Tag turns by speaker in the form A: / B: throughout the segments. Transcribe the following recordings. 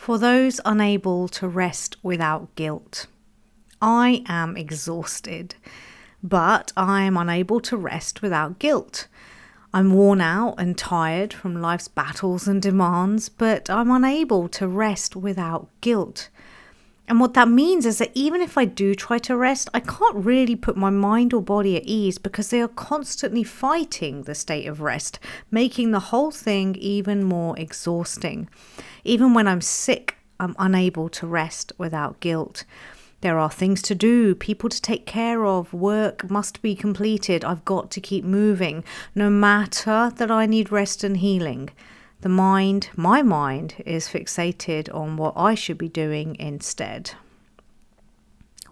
A: For those unable to rest without guilt. I am exhausted, but I am unable to rest without guilt. I'm worn out and tired from life's battles and demands, but I'm unable to rest without guilt. And what that means is that even if I do try to rest, I can't really put my mind or body at ease because they are constantly fighting the state of rest, making the whole thing even more exhausting. Even when I'm sick, I'm unable to rest without guilt. There are things to do, people to take care of, work must be completed. I've got to keep moving, no matter that I need rest and healing. My mind, is fixated on what I should be doing instead.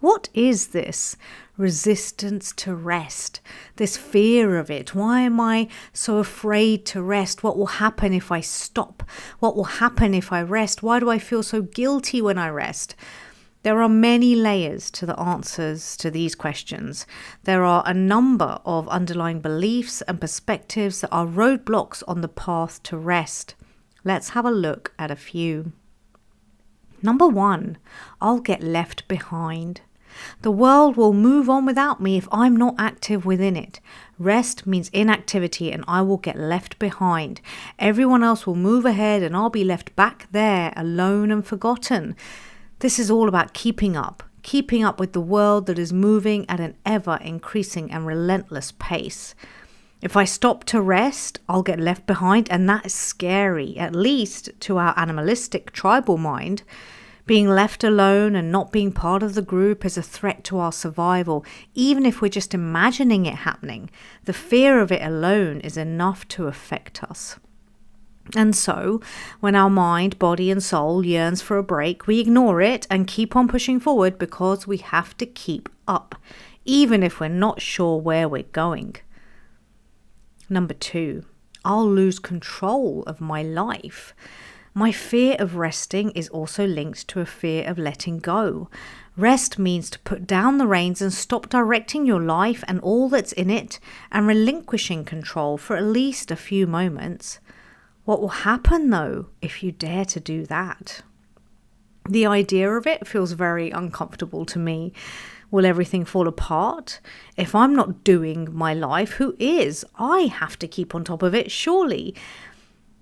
A: What is this resistance to rest? This fear of it? Why am I so afraid to rest? What will happen if I stop? What will happen if I rest? Why do I feel so guilty when I rest? There are many layers to the answers to these questions. There are a number of underlying beliefs and perspectives that are roadblocks on the path to rest. Let's have a look at a few. Number 1, I'll get left behind. The world will move on without me if I'm not active within it. Rest means inactivity and I will get left behind. Everyone else will move ahead and I'll be left back there, alone and forgotten. This is all about keeping up with the world that is moving at an ever-increasing and relentless pace. If I stop to rest, I'll get left behind, and that is scary, at least to our animalistic tribal mind. Being left alone and not being part of the group is a threat to our survival, even if we're just imagining it happening. The fear of it alone is enough to affect us. And so, when our mind, body and soul yearns for a break, we ignore it and keep on pushing forward because we have to keep up, even if we're not sure where we're going. Number 2, I'll lose control of my life. My fear of resting is also linked to a fear of letting go. Rest means to put down the reins and stop directing your life and all that's in it and relinquishing control for at least a few moments. What will happen, though, if you dare to do that? The idea of it feels very uncomfortable to me. Will everything fall apart? If I'm not doing my life, who is? I have to keep on top of it, surely.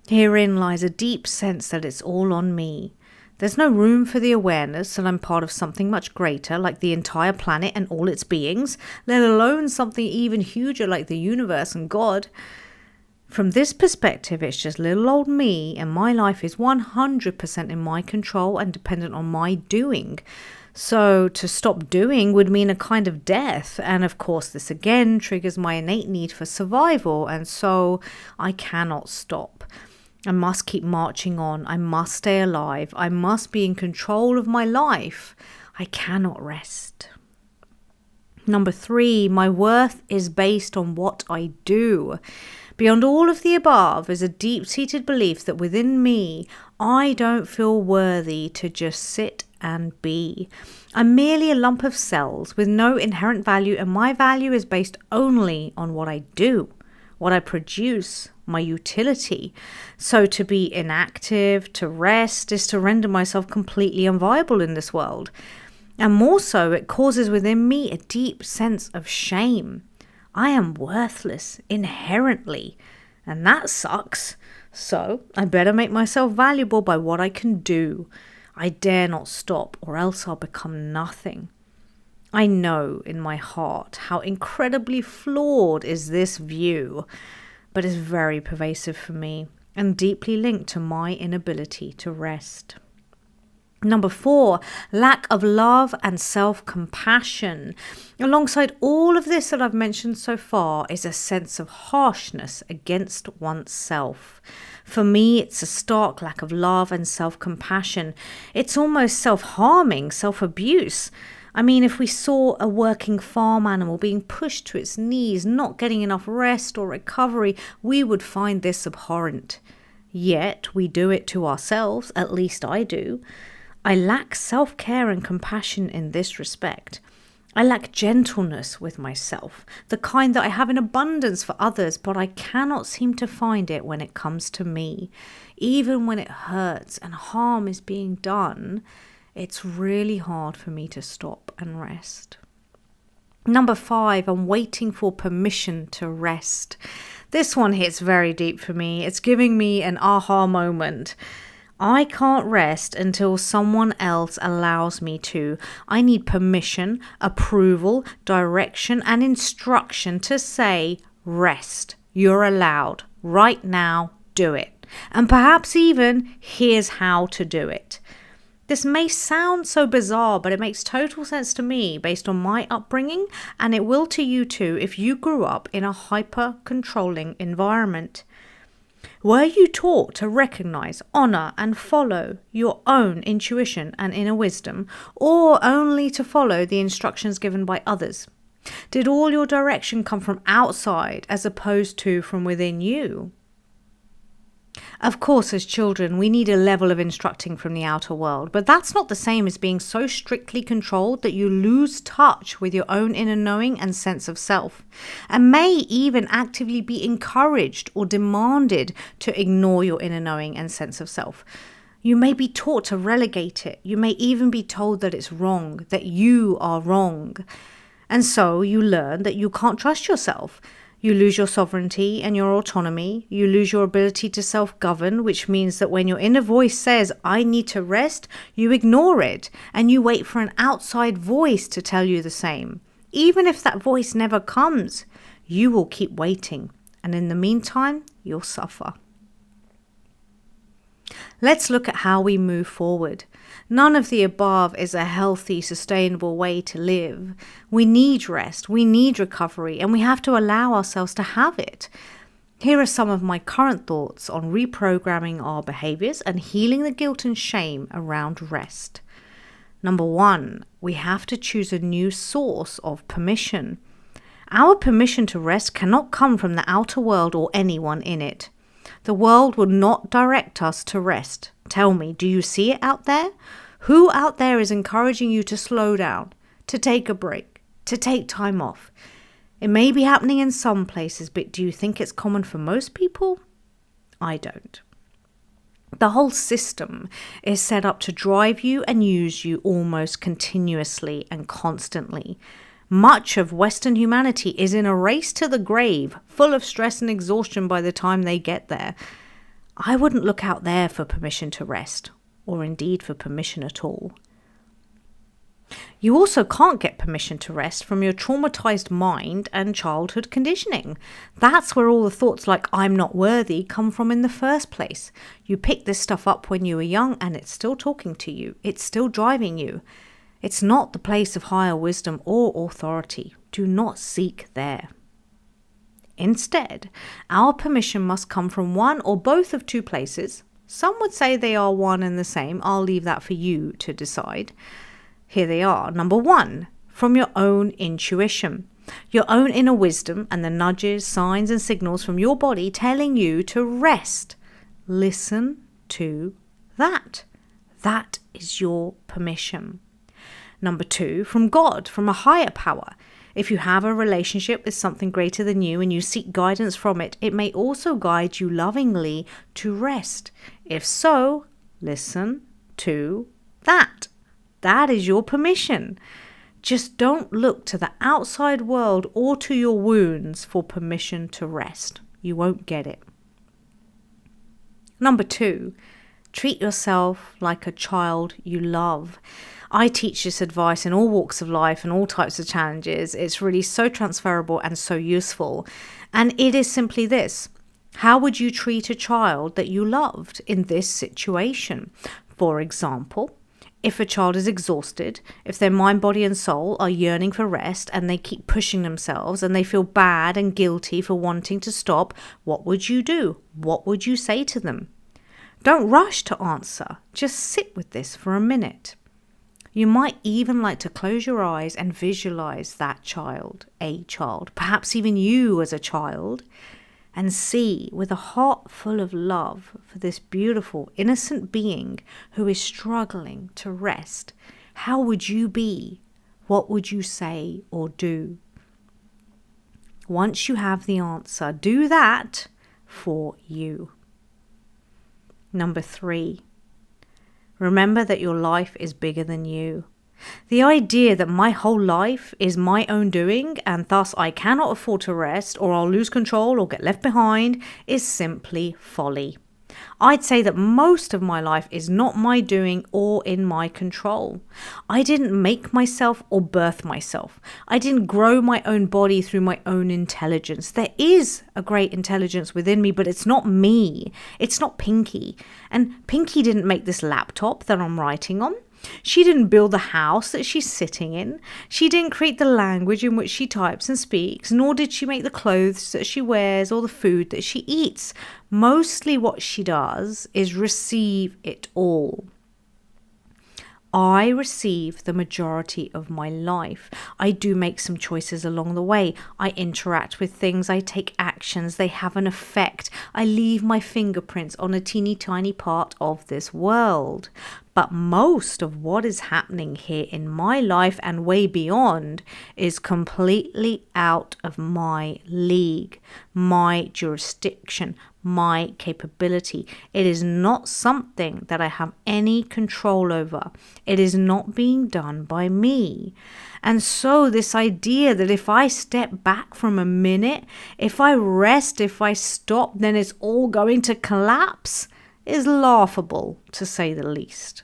A: Herein lies a deep sense that it's all on me. There's no room for the awareness that I'm part of something much greater, like the entire planet and all its beings, let alone something even huger like the universe and God. From this perspective, it's just little old me, and my life is 100% in my control and dependent on my doing. So to stop doing would mean a kind of death, and of course this again triggers my innate need for survival, and so I cannot stop. I must keep marching on. I must stay alive. I must be in control of my life. I cannot rest. Number 3, my worth is based on what I do. Beyond all of the above is a deep-seated belief that within me, I don't feel worthy to just sit and be. I'm merely a lump of cells with no inherent value, and my value is based only on what I do, what I produce, my utility. So to be inactive, to rest, is to render myself completely unviable in this world. And more so, it causes within me a deep sense of shame. I am worthless inherently, and that sucks. So I better make myself valuable by what I can do. I dare not stop, or else I'll become nothing. I know in my heart how incredibly flawed is this view, but it's very pervasive for me and deeply linked to my inability to rest. Number 4, lack of love and self-compassion. Alongside all of this that I've mentioned so far is a sense of harshness against oneself. For me, it's a stark lack of love and self-compassion. It's almost self-harming, self-abuse. I mean, if we saw a working farm animal being pushed to its knees, not getting enough rest or recovery, we would find this abhorrent. Yet we do it to ourselves, at least I do. I lack self-care and compassion in this respect. I lack gentleness with myself, the kind that I have in abundance for others, but I cannot seem to find it when it comes to me. Even when it hurts and harm is being done, it's really hard for me to stop and rest. Number 5, I'm waiting for permission to rest. This one hits very deep for me. It's giving me an aha moment. I can't rest until someone else allows me to. I need permission, approval, direction, and instruction to say, rest. You're allowed. Right now, do it. And perhaps even, here's how to do it. This may sound so bizarre, but it makes total sense to me based on my upbringing, and it will to you too if you grew up in a hyper-controlling environment. Were you taught to recognize, honor, and follow your own intuition and inner wisdom, or only to follow the instructions given by others? Did all your direction come from outside as opposed to from within you? Of course, as children, we need a level of instructing from the outer world, but that's not the same as being so strictly controlled that you lose touch with your own inner knowing and sense of self, and may even actively be encouraged or demanded to ignore your inner knowing and sense of self. You may be taught to relegate it. You may even be told that it's wrong, that you are wrong. And so you learn that you can't trust yourself. You lose your sovereignty and your autonomy. You lose your ability to self-govern, which means that when your inner voice says, I need to rest, you ignore it and you wait for an outside voice to tell you the same. Even if that voice never comes, you will keep waiting. And in the meantime, you'll suffer. Let's look at how we move forward. None of the above is a healthy, sustainable way to live. We need rest, we need recovery, and we have to allow ourselves to have it. Here are some of my current thoughts on reprogramming our behaviors and healing the guilt and shame around rest. Number 1, we have to choose a new source of permission. Our permission to rest cannot come from the outer world or anyone in it. The world will not direct us to rest. Tell me, do you see it out there? Who out there is encouraging you to slow down, to take a break, to take time off? It may be happening in some places, but do you think it's common for most people? I don't. The whole system is set up to drive you and use you almost continuously and constantly. Much of Western humanity is in a race to the grave, full of stress and exhaustion by the time they get there. I wouldn't look out there for permission to rest, or indeed for permission at all. You also can't get permission to rest from your traumatized mind and childhood conditioning. That's where all the thoughts like I'm not worthy come from in the first place. You picked this stuff up when you were young and it's still talking to you. It's still driving you. It's not the place of higher wisdom or authority. Do not seek there. Instead, our permission must come from one or both of two places. Some would say they are one and the same. I'll leave that for you to decide. Here they are. Number 1, from your own intuition. Your own inner wisdom and the nudges, signs and signals from your body telling you to rest. Listen to that. That is your permission. Number 2, from God, from a higher power. If you have a relationship with something greater than you and you seek guidance from it, it may also guide you lovingly to rest. If so, listen to that. That is your permission. Just don't look to the outside world or to your wounds for permission to rest. You won't get it. Number 2, treat yourself like a child you love. I teach this advice in all walks of life and all types of challenges. It's really so transferable and so useful. And it is simply this. How would you treat a child that you loved in this situation? For example, if a child is exhausted, if their mind, body and soul are yearning for rest and they keep pushing themselves and they feel bad and guilty for wanting to stop, what would you do? What would you say to them? Don't rush to answer. Just sit with this for a minute. You might even like to close your eyes and visualize that child, a child, perhaps even you as a child, and see with a heart full of love for this beautiful, innocent being who is struggling to rest. How would you be? what would you say or do? Once you have the answer, do that for you. Number 3, remember that your life is bigger than you. The idea that my whole life is my own doing and thus I cannot afford to rest or I'll lose control or get left behind is simply folly. I'd say that most of my life is not my doing or in my control. I didn't make myself or birth myself. I didn't grow my own body through my own intelligence. There is a great intelligence within me, but it's not me. It's not Pinky. And Pinky didn't make this laptop that I'm writing on. She didn't build the house that she's sitting in. She didn't create the language in which she types and speaks, nor did she make the clothes that she wears or the food that she eats. Mostly what she does is receive it all. I receive the majority of my life. I do make some choices along the way. I interact with things. I take actions. They have an effect. I leave my fingerprints on a teeny tiny part of this world. But most of what is happening here in my life and way beyond is completely out of my league, my jurisdiction, my capability. It is not something that I have any control over. It is not being done by me. And so this idea that if I step back from a minute, if I rest, if I stop, then it's all going to collapse is laughable, to say the least.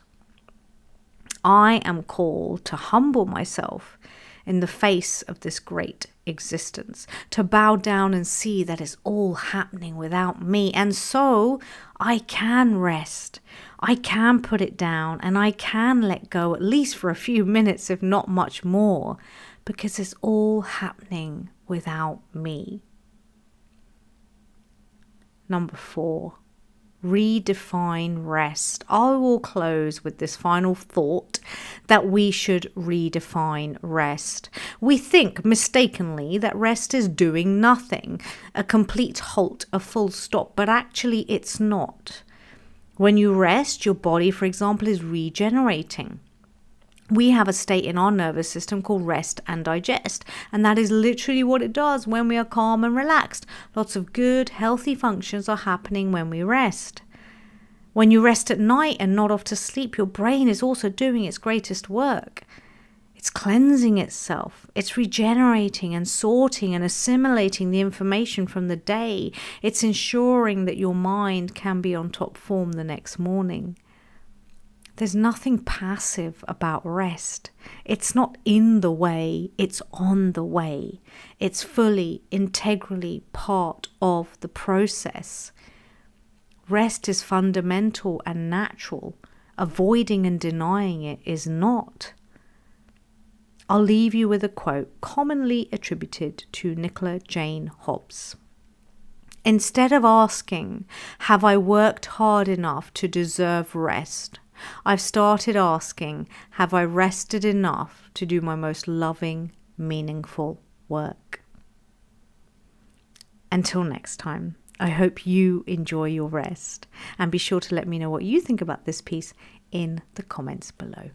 A: I am called to humble myself in the face of this great existence, to bow down and see that it's all happening without me. And so I can rest, I can put it down, and I can let go, at least for a few minutes, if not much more, because it's all happening without me. Number 4. Redefine rest. I will close with this final thought that we should redefine rest. We think mistakenly that rest is doing nothing, a complete halt, a full stop, but actually it's not. When you rest, your body, for example, is regenerating. We have a state in our nervous system called rest and digest, and that is literally what it does when we are calm and relaxed. Lots of good, healthy functions are happening when we rest. When you rest at night and nod off to sleep, your brain is also doing its greatest work. It's cleansing itself. It's regenerating and sorting and assimilating the information from the day. It's ensuring that your mind can be on top form the next morning. There's nothing passive about rest. It's not in the way, it's on the way. It's fully, integrally part of the process. Rest is fundamental and natural. Avoiding and denying it is not. I'll leave you with a quote commonly attributed to Nicola Jane Hobbs. Instead of asking, have I worked hard enough to deserve rest? I've started asking, have I rested enough to do my most loving, meaningful work? Until next time, I hope you enjoy your rest, and be sure to let me know what you think about this piece in the comments below.